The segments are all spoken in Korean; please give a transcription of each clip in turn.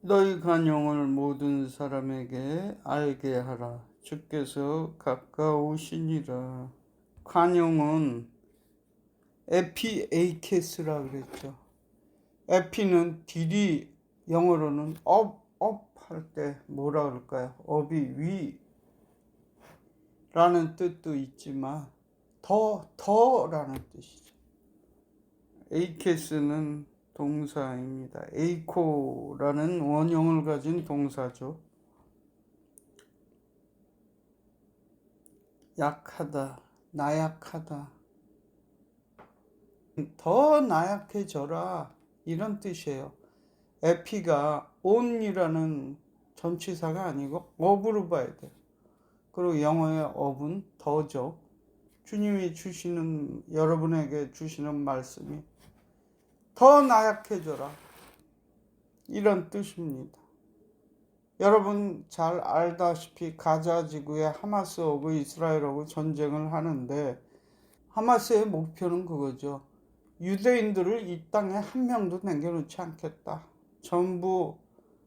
너희 간용을 모든 사람에게 알게 하라. 주께서 가까우시니라. 간용은 에피에이케스라 그랬죠. 에피는 딜이 영어로는 업 할 때 뭐라 그럴까요? 업이 위라는 뜻도 있지만 더라는 뜻이죠. 에이케스는 동사입니다. 에이코라는 원형을 가진 동사죠. 약하다, 나약하다, 더 나약해져라 이런 뜻이에요. 에피가 on이라는 전치사가 아니고 업으로 봐야 돼요. 그리고 영어의 업은 더죠. 주님이 주시는, 여러분에게 주시는 말씀이 더 나약해져라 이런 뜻입니다. 여러분 잘 알다시피 가자 지구에 하마스하고 이스라엘하고 전쟁을 하는데 하마스의 목표는 그거죠. 유대인들을 이 땅에 한 명도 남겨놓지 않겠다. 전부,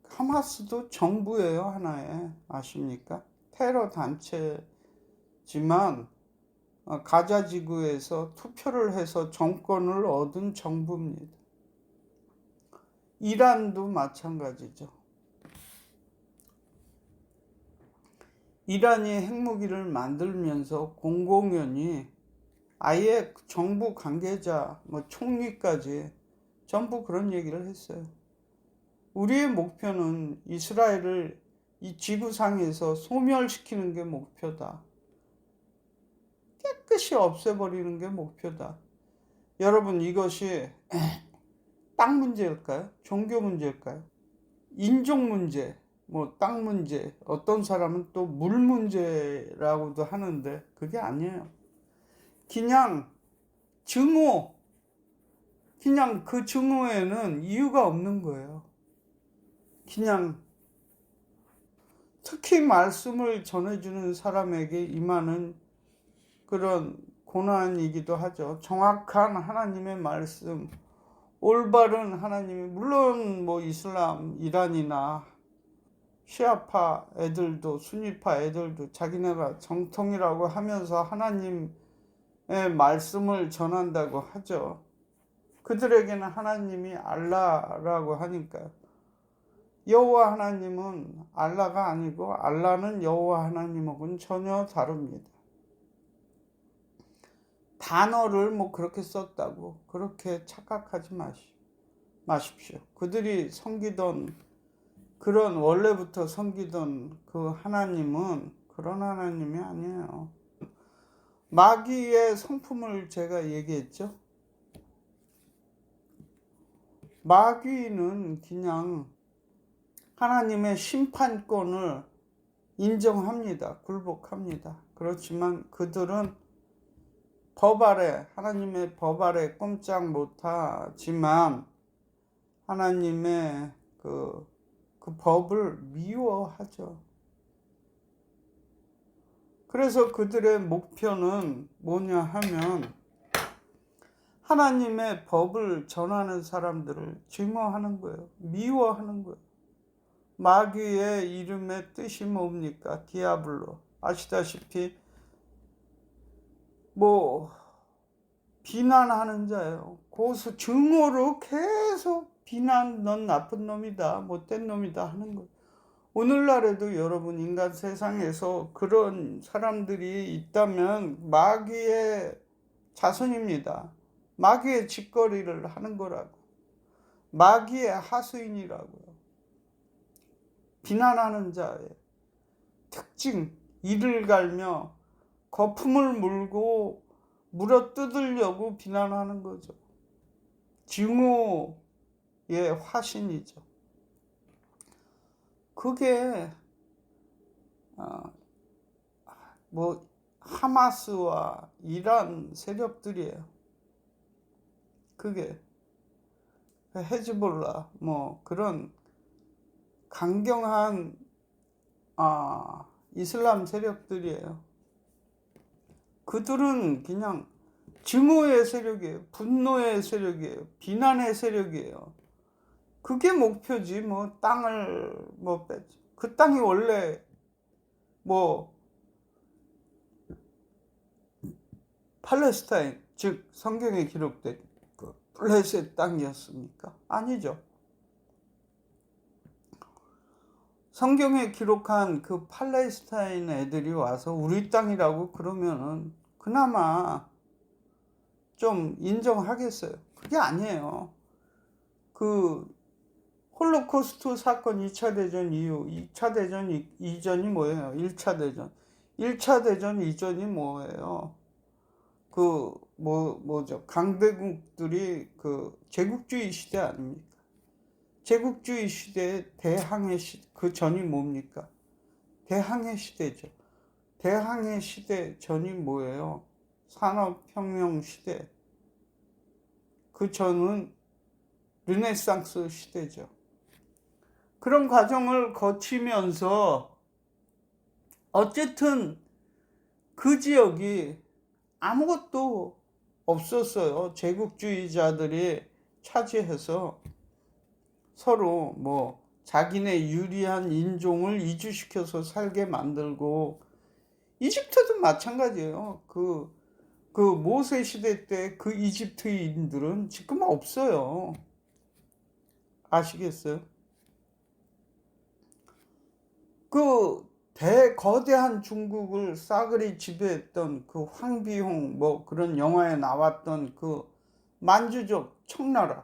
하마스도 정부예요, 하나의. 아십니까? 테러 단체지만 가자 지구에서 투표를 해서 정권을 얻은 정부입니다. 이란도 마찬가지죠. 이란이 핵무기를 만들면서 공공연히 아예 정부 관계자, 총리까지 전부 그런 얘기를 했어요. 우리의 목표는 이스라엘을 이 지구상에서 소멸시키는 게 목표다. 깨끗이 없애버리는 게 목표다. 여러분, 이것이 땅 문제일까요? 종교 문제일까요? 인종 문제, 땅 문제, 어떤 사람은 또 물 문제라고도 하는데 그게 아니에요. 그냥 증오, 그냥 그 증오에는 이유가 없는 거예요. 그냥 특히 말씀을 전해주는 사람에게 임하는 그런 고난이기도 하죠. 정확한 하나님의 말씀, 올바른 하나님이, 물론 이슬람, 이란이나 시아파 애들도, 순위파 애들도 자기네가 정통이라고 하면서 하나님의 말씀을 전한다고 하죠. 그들에게는 하나님이 알라라고 하니까요. 여호와 하나님은 알라가 아니고 알라는 여호와 하나님하고는 전혀 다릅니다. 단어를 그렇게 썼다고 그렇게 착각하지 마십시오. 그들이 섬기던, 그런 원래부터 섬기던 그 하나님은 그런 하나님이 아니에요. 마귀의 성품을 제가 얘기했죠. 마귀는 그냥 하나님의 심판권을 인정합니다. 굴복합니다. 그렇지만 그들은 법 아래, 하나님의 법 아래 꼼짝 못하지만 하나님의 그 법을 미워하죠. 그래서 그들의 목표는 뭐냐 하면 하나님의 법을 전하는 사람들을 증오하는 거예요. 미워하는 거예요. 마귀의 이름의 뜻이 뭡니까? 디아블로. 아시다시피 비난하는 자예요. 고수 증오로 계속 비난, 넌 나쁜 놈이다, 못된 놈이다 하는 거예요. 오늘날에도 여러분 인간 세상에서 그런 사람들이 있다면 마귀의 자손입니다. 마귀의 짓거리를 하는 거라고. 마귀의 하수인이라고요. 비난하는 자의 특징, 이를 갈며 거품을 물고 물어뜯으려고 비난하는 거죠. 증오의 화신이죠. 그게 하마스와 이란 세력들이에요. 그게 헤즈볼라 그런 강경한 이슬람 세력들이에요. 그들은 그냥 증오의 세력이에요. 분노의 세력이에요. 비난의 세력이에요. 그게 목표지. 뭐 땅을 뭐 뺐지. 그 땅이 원래 뭐 팔레스타인, 즉 성경에 기록된 그 블레셋 땅이었습니까? 아니죠. 성경에 기록한 그 팔레스타인 애들이 와서 우리 땅이라고 그러면은 그나마 좀 인정하겠어요. 그게 아니에요. 그 홀로코스트 사건 2차 대전 이후, 2차 대전 이전이 뭐예요? 1차 대전. 1차 대전 이전이 뭐예요? 뭐죠? 강대국들이 그 제국주의 시대 아닙니까? 제국주의 시대의 대항해 시대, 그 전이 뭡니까? 대항해 시대죠. 대항해 시대 전이 뭐예요? 산업혁명 시대. 그 전은 르네상스 시대죠. 그런 과정을 거치면서 어쨌든 그 지역이 아무것도 없었어요. 제국주의자들이 차지해서 서로 뭐 자기네 유리한 인종을 이주시켜서 살게 만들고, 이집트도 마찬가지예요. 그 모세 시대 때 그 이집트인들은 지금 없어요. 아시겠어요? 그 대거대한 중국을 싸그리 지배했던 그 황비홍 뭐 그런 영화에 나왔던 그 만주족 청나라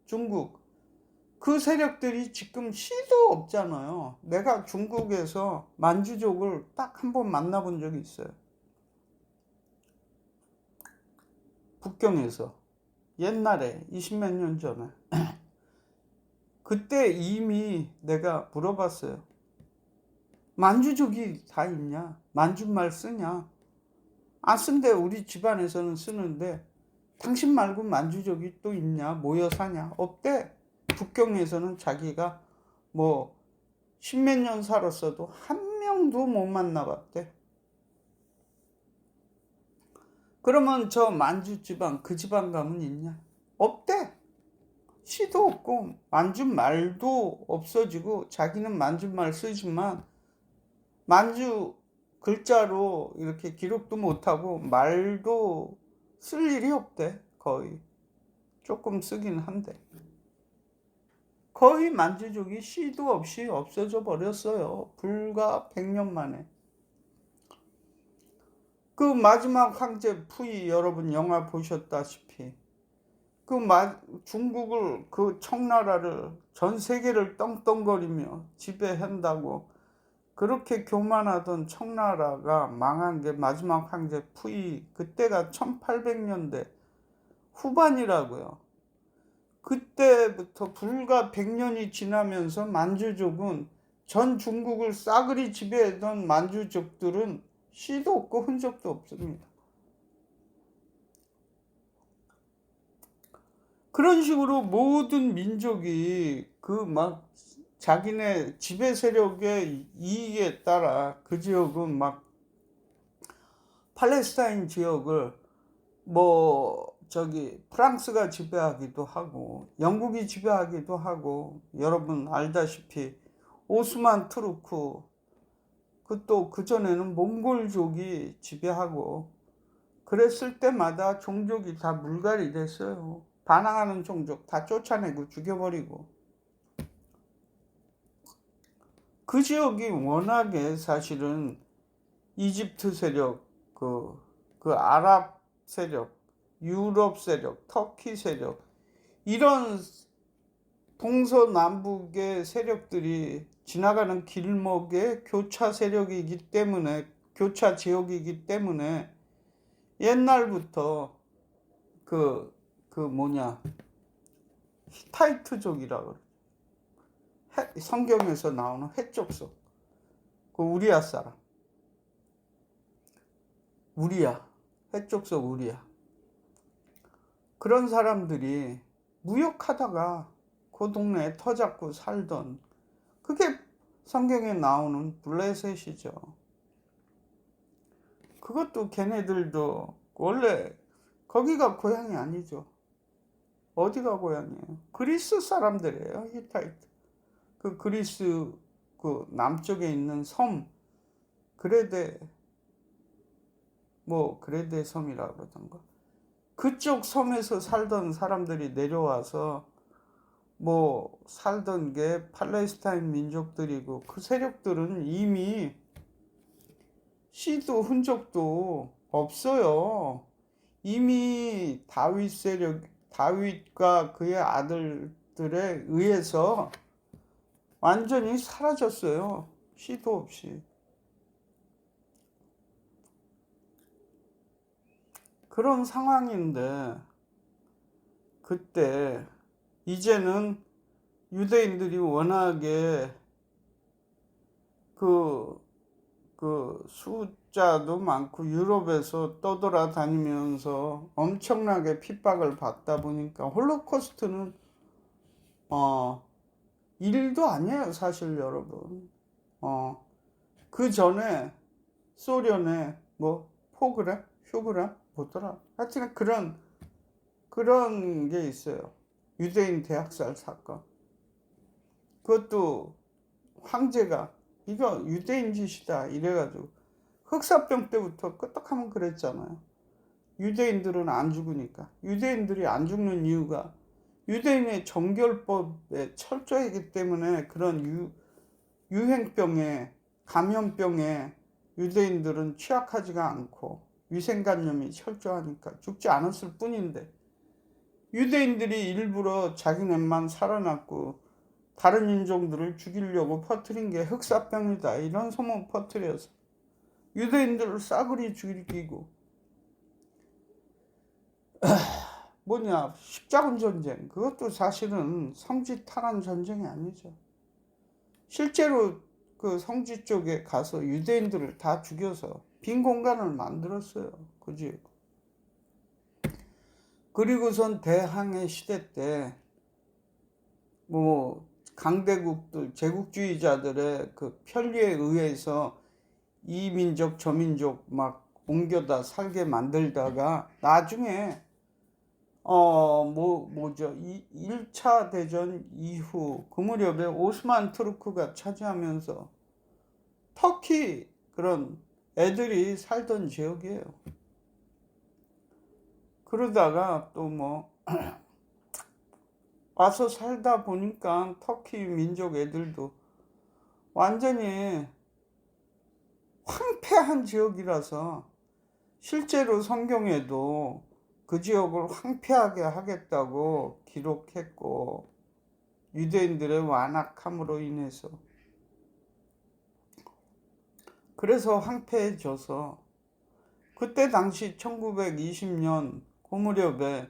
중국, 그 세력들이 지금 시도 없잖아요. 내가 중국에서 만주족을 딱 한 번 만나본 적이 있어요. 북경에서. 옛날에 20몇 년 전에. 그때 이미 내가 물어봤어요. 만주족이 다 있냐? 만주말 쓰냐? 안 쓴데 우리 집안에서는 쓰는데 당신 말고 만주족이 또 있냐? 모여 사냐? 없대. 북경에서는 자기가 뭐 십몇 년 살았어도 한 명도 못 만나봤대. 그러면 저 만주 지방, 그 지방 가면 있냐? 없대. 시도 없고 만주말도 없어지고, 자기는 만주말 쓰지만 만주 글자로 이렇게 기록도 못하고 말도 쓸 일이 없대. 거의 조금 쓰긴 한데 거의 만주족이 시도 없이 없어져 버렸어요. 불과 100년 만에. 그 마지막 황제 푸이, 여러분 영화 보셨다시피 중국을, 그 청나라를, 전 세계를 떵떵거리며 지배한다고 그렇게 교만하던 청나라가 망한 게 마지막 황제 푸이, 그때가 1800년대 후반이라고요. 그때부터 불과 100년이 지나면서 만주족은, 전 중국을 싸그리 지배하던 만주족들은 시도 없고 흔적도 없습니다. 그런 식으로 모든 민족이 자기네 지배 세력의 이익에 따라 그 지역은 막 팔레스타인 지역을 프랑스가 지배하기도 하고 영국이 지배하기도 하고, 여러분 알다시피 오스만 투르크, 그전에는 몽골족이 지배하고, 그랬을 때마다 종족이 다 물갈이 됐어요. 반항하는 종족 다 쫓아내고 죽여버리고. 그 지역이 워낙에 사실은 이집트 세력, 아랍 세력, 유럽 세력, 터키 세력, 이런 동서남북의 세력들이 지나가는 길목에 교차 세력이기 때문에, 교차 지역이기 때문에 옛날부터 히타이트족이라고, 성경에서 나오는 해족속, 우리아 사람, 해족속 우리아, 그런 사람들이 무역하다가 그 동네에 터 잡고 살던, 그게 성경에 나오는 블레셋이죠. 그것도 걔네들도 원래 거기가 고향이 아니죠. 어디가 고향이에요? 그리스 사람들이에요. 히타이트. 그 그리스 그 남쪽에 있는 섬 그레데 뭐 그레데 섬이라 그러던가. 그쪽 섬에서 살던 사람들이 내려와서 뭐 살던 게 팔레스타인 민족들이고 그 세력들은 이미 씨도 흔적도 없어요. 이미 다윗과 그의 아들들에 의해서 완전히 사라졌어요. 씨도 없이. 그런 상황인데 그때 이제는 유대인들이 워낙에 그 숫자도 많고 유럽에서 떠돌아다니면서 엄청나게 핍박을 받다 보니까 홀로코스트는 일도 아니에요, 사실 여러분. 그 전에 소련의 뭐 포그라, 휴그라 뭐더라. 하여튼 그런 게 있어요. 유대인 대학살 사건. 그것도 황제가 이거 유대인 짓이다 이래가지고 흑사병 때부터 끄떡하면 그랬잖아요. 유대인들은 안 죽으니까. 유대인들이 안 죽는 이유가 유대인의 정결법에 철저하기 때문에 그런 유행병에 감염병에 유대인들은 취약하지가 않고 위생관념이 철저하니까 죽지 않았을 뿐인데 유대인들이 일부러 자기네만 살아났고 다른 인종들을 죽이려고 퍼뜨린 게 흑사병이다 이런 소문 퍼뜨려서 유대인들을 싸그리 죽이고 뭐냐 십자군 전쟁 그것도 사실은 성지 탈환 전쟁이 아니죠. 실제로 그 성지 쪽에 가서 유대인들을 다 죽여서 빈 공간을 만들었어요. 그지? 그리고선 대항해 시대 때 뭐 강대국들 제국주의자들의 그 편리에 의해서 이 민족 저 민족 막 옮겨다 살게 만들다가 나중에 뭐죠? 1차 대전 이후 그 무렵에 오스만 투르크가 차지하면서 터키 그런 애들이 살던 지역이에요. 그러다가 또 뭐 와서 살다 보니까 터키 민족 애들도 완전히 황폐한 지역이라서 실제로 성경에도 그 지역을 황폐하게 하겠다고 기록했고 유대인들의 완악함으로 인해서 그래서 황폐해져서 그때 당시 1920년 그 무렵에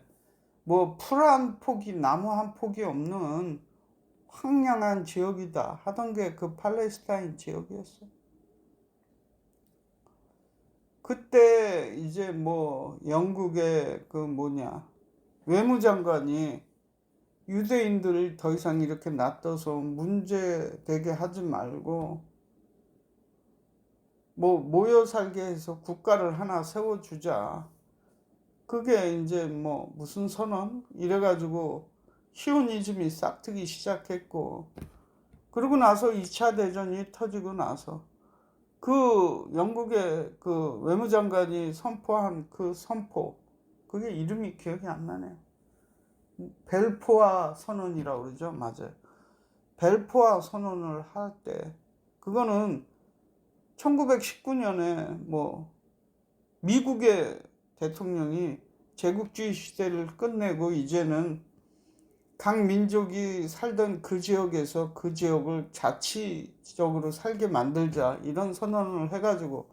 뭐 풀 한 폭이 나무 한 폭이 없는 황량한 지역이다 하던 게 그 팔레스타인 지역이었어. 그때 이제 뭐 영국의 그 외무장관이 유대인들을 더 이상 이렇게 놔둬서 문제되게 하지 말고 뭐 모여 살게 해서 국가를 하나 세워주자. 그게 이제 뭐 무슨 선언? 이래가지고 시오니즘이 싹트기 시작했고 그러고 나서 2차 대전이 터지고 나서 그 영국의 그 외무장관이 선포한 그 선포 그게 이름이 기억이 안 나네요. 벨포아 선언이라고 그러죠. 맞아요. 벨포아 선언을 할 때 그거는 1919년에 뭐 미국의 대통령이 제국주의 시대를 끝내고 이제는 각 민족이 살던 그 지역에서 그 지역을 자치적으로 살게 만들자 이런 선언을 해가지고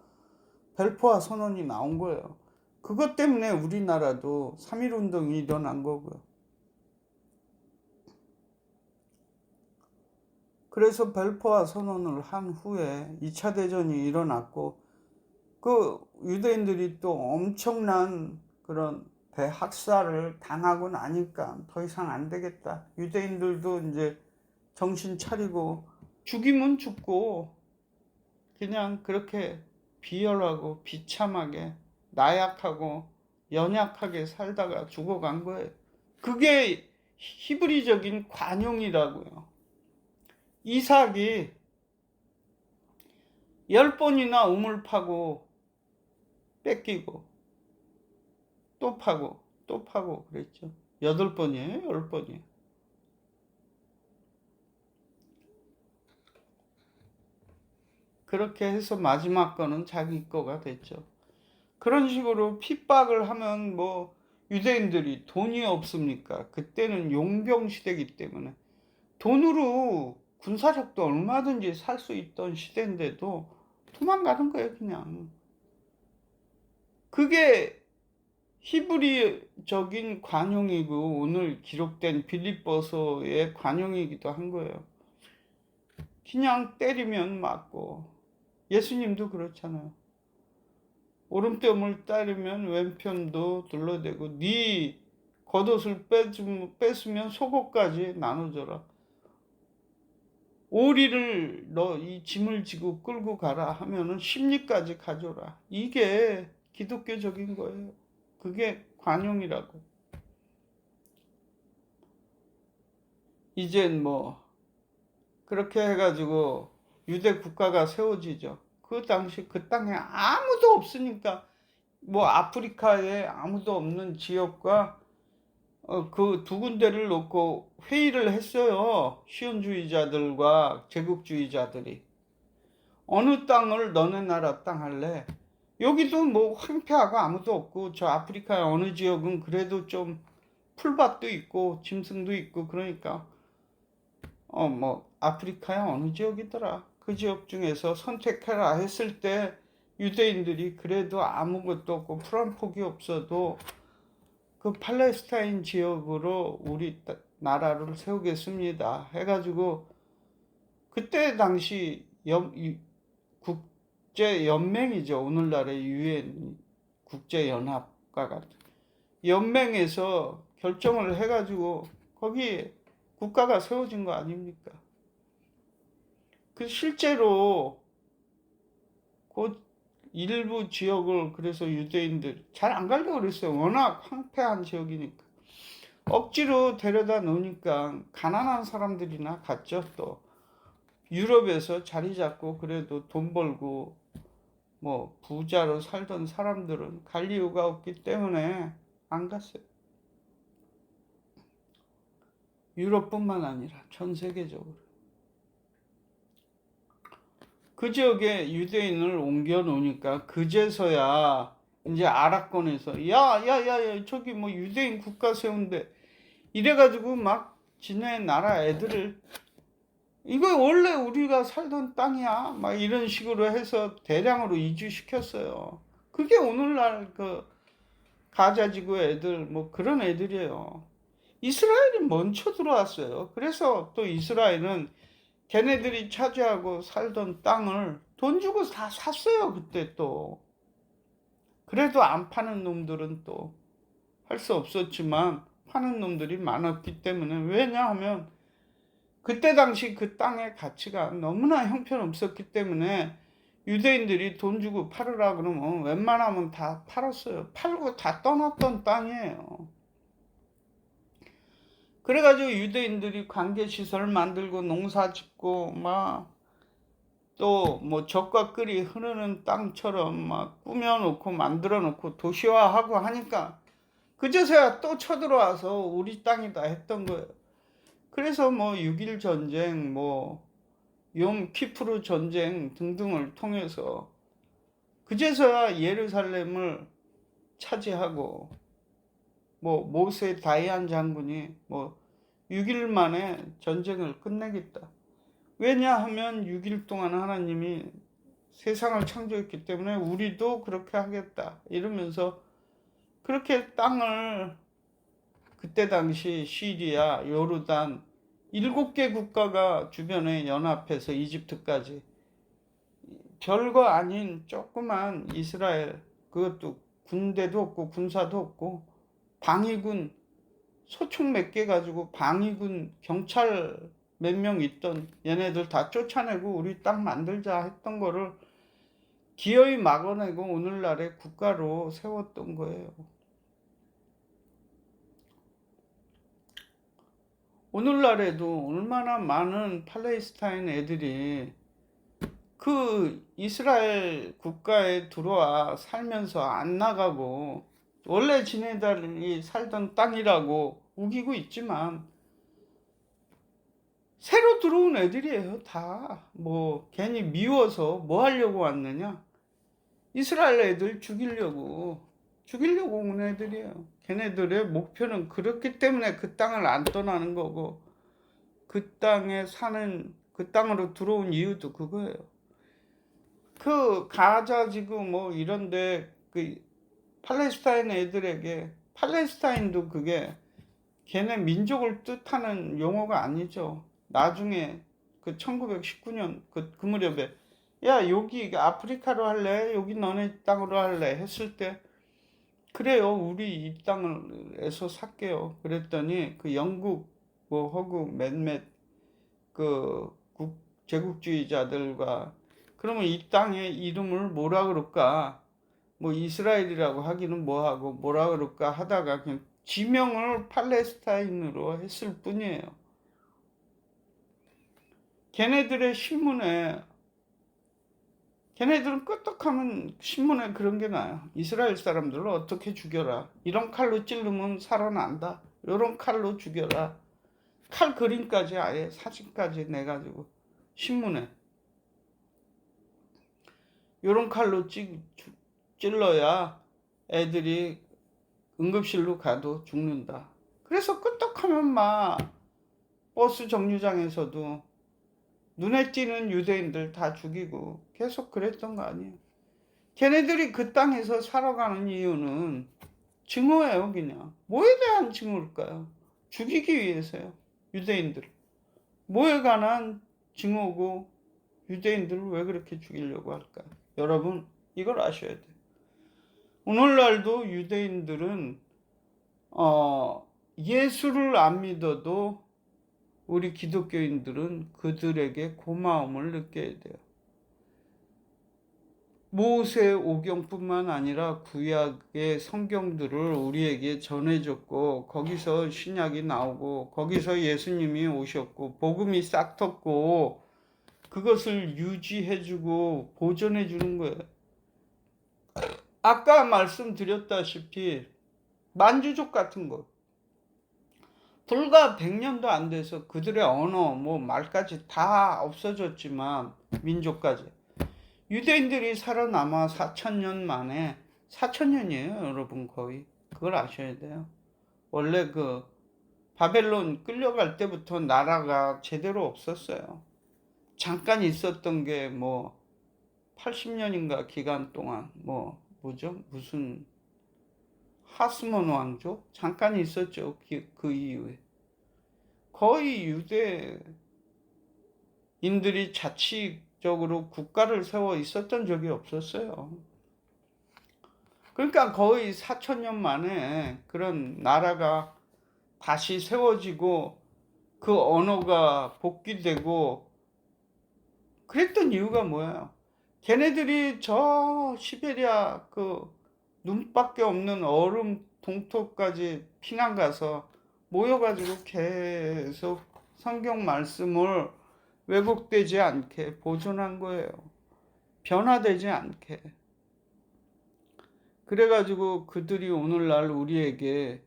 벨포아 선언이 나온 거예요. 그것 때문에 우리나라도 3.1운동이 일어난 거고요. 그래서 벨포아 선언을 한 후에 2차 대전이 일어났고 그 유대인들이 또 엄청난 그런 대학살을 당하고 나니까 더 이상 안 되겠다. 유대인들도 이제 정신 차리고 죽이면 죽고 그냥 그렇게 비열하고 비참하게 나약하고 연약하게 살다가 죽어간 거예요. 그게 히브리적인 관용이라고요. 이삭이 10번이나 우물 파고 뺏기고 또 파고 또 파고 그랬죠. 8번이에요? 10번이에요? 그렇게 해서 마지막 거는 자기 거가 됐죠. 그런 식으로 핍박을 하면 뭐 유대인들이 돈이 없습니까? 그때는 용병 시대이기 때문에 돈으로 군사력도 얼마든지 살 수 있던 시대인데도 도망가는 거예요, 그냥. 그게 히브리적인 관용이고 오늘 기록된 빌립보서의 관용이기도 한 거예요. 그냥 때리면 맞고. 예수님도 그렇잖아요. 오른뼘을 따르면 왼편도 둘러대고 네 겉옷을 뺏으면 속옷까지 나눠줘라. 오리를 너 이 짐을 지고 끌고 가라 하면은 십리까지 가져라. 이게 기독교적인 거예요. 그게 관용이라고. 이젠 뭐 그렇게 해가지고 유대 국가가 세워지죠. 그 당시 그 땅에 아무도 없으니까 뭐 아프리카에 아무도 없는 지역과 그 두 군데를 놓고 회의를 했어요. 시온주의자들과 제국주의자들이. 어느 땅을 너네 나라 땅 할래? 여기도 뭐 황폐하고 아무도 없고 저 아프리카의 어느 지역은 그래도 좀 풀밭도 있고 짐승도 있고 그러니까 뭐 아프리카의 어느 지역이더라. 그 지역 중에서 선택해라 했을 때 유대인들이 그래도 아무것도 없고 풀한 폭이 없어도 그 팔레스타인 지역으로 우리 나라를 세우겠습니다 해가지고 그때 당시 국제연맹이죠. 오늘날의 유엔 국제연합과 같은 연맹에서 결정을 해가지고 거기 국가가 세워진 거 아닙니까? 그 실제로 그 일부 지역을 그래서 유대인들 잘 안 가려고 그랬어요. 워낙 황폐한 지역이니까. 억지로 데려다 놓으니까 가난한 사람들이나 갔죠. 또 유럽에서 자리 잡고 그래도 돈 벌고 뭐 부자로 살던 사람들은 갈 이유가 없기 때문에 안 갔어요. 유럽뿐만 아니라 전 세계적으로. 그 지역에 유대인을 옮겨 놓으니까 그제서야 이제 아랍권에서 야 저기 뭐 유대인 국가 세운데 이래가지고 막 지네 나라 애들을 이거 원래 우리가 살던 땅이야 막 이런 식으로 해서 대량으로 이주시켰어요. 그게 오늘날 그 가자지구 애들 뭐 그런 애들이에요. 이스라엘이 먼저 들어왔어요. 그래서 또 이스라엘은 걔네들이 차지하고 살던 땅을 돈 주고 다 샀어요. 그때 또. 그래도 안 파는 놈들은 또 할 수 없었지만 파는 놈들이 많았기 때문에 왜냐하면 그때 당시 그 땅의 가치가 너무나 형편없었기 때문에 유대인들이 돈 주고 팔으라 그러면 웬만하면 다 팔았어요. 팔고 다 떠났던 땅이에요. 그래가지고 유대인들이 관계시설 만들고 농사 짓고 막 또 뭐 젖과 꿀이 흐르는 땅처럼 막 꾸며놓고 만들어놓고 도시화하고 하니까 그제서야 또 쳐들어와서 우리 땅이다 했던 거예요. 그래서 뭐 6.1 전쟁, 뭐 욤키프르 전쟁 등등을 통해서 그제서야 예루살렘을 차지하고 뭐 모세 다이안 장군이 뭐 6일 만에 전쟁을 끝내겠다. 왜냐하면 6일 동안 하나님이 세상을 창조했기 때문에 우리도 그렇게 하겠다. 이러면서 그렇게 땅을 그때 당시 시리아, 요르단 7개 국가가 주변에 연합해서 이집트까지 별거 아닌 조그만 이스라엘 그것도 군대도 없고 군사도 없고 방위군 소총 몇 개 가지고 방위군 경찰 몇 명 있던 얘네들 다 쫓아내고 우리 땅 만들자 했던 거를 기어이 막아내고 오늘날의 국가로 세웠던 거예요. 오늘날에도 얼마나 많은 팔레스타인 애들이 그 이스라엘 국가에 들어와 살면서 안 나가고 원래 지네들이 살던 땅이라고 우기고 있지만 새로 들어온 애들이에요. 다 뭐 괜히 미워서 뭐 하려고 왔느냐, 이스라엘 애들 죽이려고 온 애들이에요. 걔네들의 목표는 그렇기 때문에 그 땅을 안 떠나는 거고, 그 땅에 사는, 그 땅으로 들어온 이유도 그거예요. 그 가자 지구 뭐 이런데 그 팔레스타인 애들에게, 팔레스타인도 그게 걔네 민족을 뜻하는 용어가 아니죠. 나중에 그 1919년 그 무렵에 야 여기 아프리카로 할래? 여기 너네 땅으로 할래? 했을 때 그래요, 우리 이 땅에서 살게요. 그랬더니 그 영국 뭐 허구 몇몇 그 제국주의자들과 그러면 이 땅의 이름을 뭐라 그럴까? 뭐 이스라엘이라고 하기는 뭐하고 뭐라 그럴까 하다가 그냥 지명을 팔레스타인으로 했을 뿐이에요. 걔네들의 신문에, 걔네들은 끄떡하면 신문에 그런 게 나요. 이스라엘 사람들을 어떻게 죽여라. 이런 칼로 찌르면 살아난다. 이런 칼로 죽여라. 칼 그림까지 아예 사진까지 내가지고 신문에 이런 칼로 찔러야 애들이 응급실로 가도 죽는다. 그래서 끄떡하면 막 버스 정류장에서도 눈에 띄는 유대인들 다 죽이고 계속 그랬던 거 아니에요. 걔네들이 그 땅에서 살아가는 이유는 증오예요. 그냥 뭐에 대한 증오일까요? 죽이기 위해서요. 유대인들 뭐에 관한 증오고, 유대인들을 왜 그렇게 죽이려고 할까요? 여러분 이걸 아셔야 돼요. 오늘날도 유대인들은 예수를 안 믿어도 우리 기독교인들은 그들에게 고마움을 느껴야 돼요. 모세 오경뿐만 아니라 구약의 성경들을 우리에게 전해줬고, 거기서 신약이 나오고, 거기서 예수님이 오셨고, 복음이 싹텄고, 그것을 유지해주고 보존해주는 거예요. 아까 말씀드렸다시피 만주족 같은 거 불과 100년도 안 돼서 그들의 언어 뭐 말까지 다 없어졌지만, 민족까지 유대인들이 살아남아 4,000년 만에, 4,000년이에요 여러분. 거의 그걸 아셔야 돼요. 원래 그 바벨론 끌려갈 때부터 나라가 제대로 없었어요. 잠깐 있었던 게 뭐 80년인가 기간 동안 뭐죠? 무슨 하스몬 왕족 잠깐 있었죠. 그 이후에 거의 유대인들이 자치적으로 국가를 세워 있었던 적이 없었어요. 그러니까 거의 4,000년 만에 그런 나라가 다시 세워지고 그 언어가 복귀되고 그랬던 이유가 뭐예요? 걔네들이 저 시베리아 그 눈밖에 없는 얼음 동토까지 피난 가서 모여가지고 계속 성경 말씀을 왜곡되지 않게 보존한 거예요. 변화되지 않게. 그래가지고 그들이 오늘날 우리에게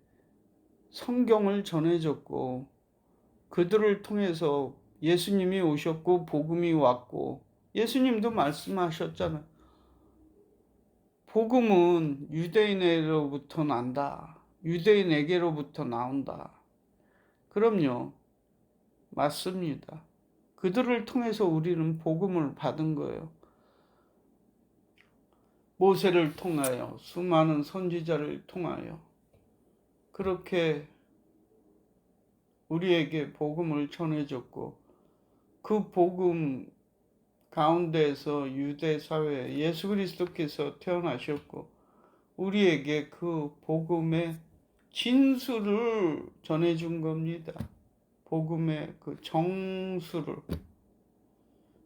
성경을 전해줬고, 그들을 통해서 예수님이 오셨고 복음이 왔고, 예수님도 말씀하셨잖아요. 복음은 유대인으로부터 난다. 유대인에게로부터 나온다. 그럼요. 맞습니다. 그들을 통해서 우리는 복음을 받은 거예요. 모세를 통하여, 수많은 선지자를 통하여 그렇게 우리에게 복음을 전해줬고, 그 복음 가운데에서 유대 사회에 예수 그리스도께서 태어나셨고 우리에게 그 복음의 진수를 전해준 겁니다. 복음의 그 정수를.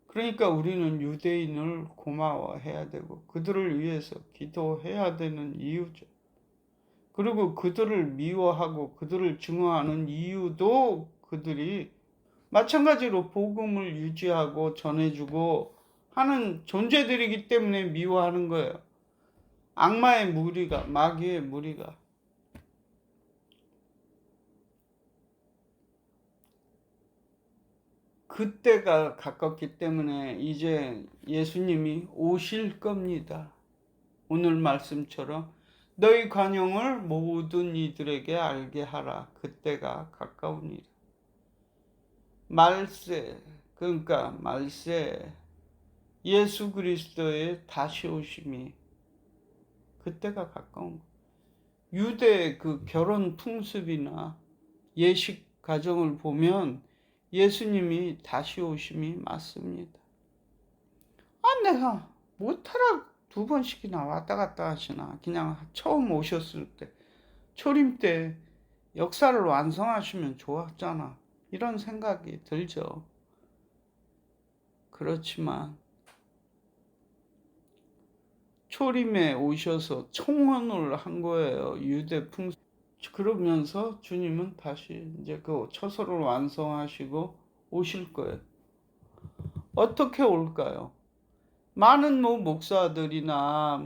그러니까 우리는 유대인을 고마워해야 되고 그들을 위해서 기도해야 되는 이유죠. 그리고 그들을 미워하고 그들을 증오하는 이유도 그들이 마찬가지로 복음을 유지하고 전해주고 하는 존재들이기 때문에 미워하는 거예요. 악마의 무리가, 마귀의 무리가. 그때가 가깝기 때문에 이제 예수님이 오실 겁니다. 오늘 말씀처럼 너희 관용을 모든 이들에게 알게 하라. 그때가 가까우니라. 말세, 그러니까 말세 예수 그리스도의 다시 오심이 그때가 가까운 거예요. 유대 그 결혼 풍습이나 예식 가정을 보면 예수님이 다시 오심이 맞습니다. 내가 못하라 2번씩이나 왔다 갔다 하시나. 그냥 처음 오셨을 때 초림 때 역사를 완성하시면 좋았잖아. 이런 생각이 들죠. 그렇지만 초림에 오셔서 청혼을 한 거예요. 유대 풍습. 그러면서 주님은 다시 이제 그 처소를 완성하시고 오실 거예요. 어떻게 올까요? 많은 목사들이나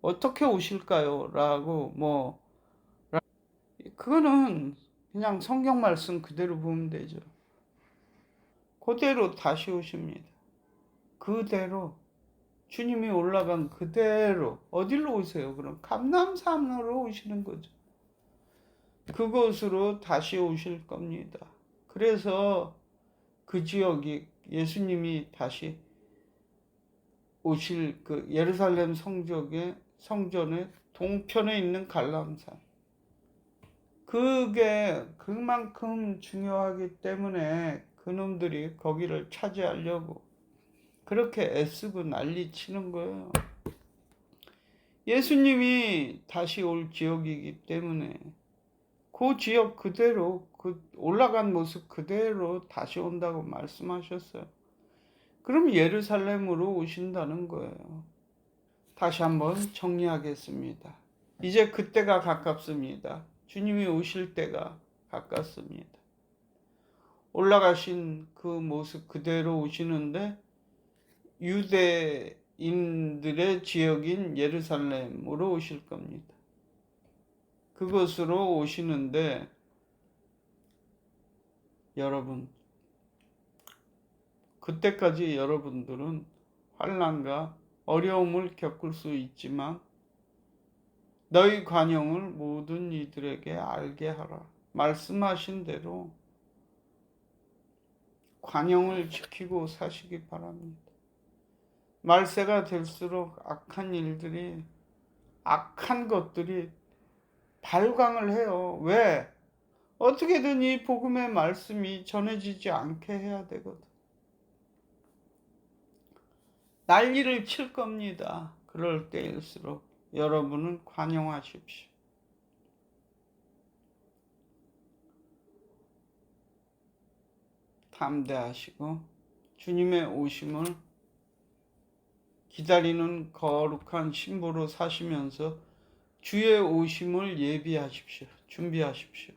어떻게 오실까요? 라고 그거는 그냥 성경 말씀 그대로 보면 되죠. 그대로 다시 오십니다. 그대로 주님이 올라간 그대로 어디로 오세요? 그럼 감람산으로 오시는 거죠. 그곳으로 다시 오실 겁니다. 그래서 그 지역이 예수님이 다시 오실 그 예루살렘 성전의 동편에 있는 갈람산. 그게 그만큼 중요하기 때문에 그놈들이 거기를 차지하려고 그렇게 애쓰고 난리 치는 거예요. 예수님이 다시 올 지역이기 때문에 그 지역 그대로 그 올라간 모습 그대로 다시 온다고 말씀하셨어요. 그럼 예루살렘으로 오신다는 거예요. 다시 한번 정리하겠습니다. 이제 그때가 가깝습니다. 주님이 오실 때가 가깝습니다. 올라가신 그 모습 그대로 오시는데 유대인들의 지역인 예루살렘으로 오실 겁니다. 그곳으로 오시는데 여러분, 그때까지 여러분들은 환난과 어려움을 겪을 수 있지만 너희 관용을 모든 이들에게 알게 하라. 말씀하신 대로 관용을 지키고 사시기 바랍니다. 말세가 될수록 악한 것들이 발광을 해요. 왜? 어떻게든 이 복음의 말씀이 전해지지 않게 해야 되거든. 난리를 칠 겁니다. 그럴 때일수록 여러분은 관용하십시오. 담대하시고 주님의 오심을 기다리는 거룩한 신부로 사시면서 주의 오심을 예비하십시오. 준비하십시오.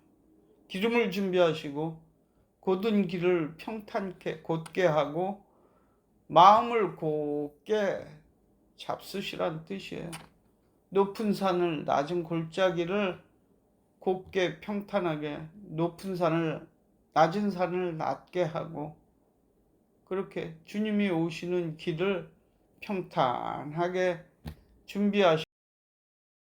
기름을 준비하시고 곧은 길을 평탄케 곧게 하고 마음을 곧게 잡수시란 뜻이에요. 높은 산을 낮은 골짜기를 곧게 평탄하게 낮은 산을 낮게 하고 그렇게 주님이 오시는 길을 평탄하게 준비하시고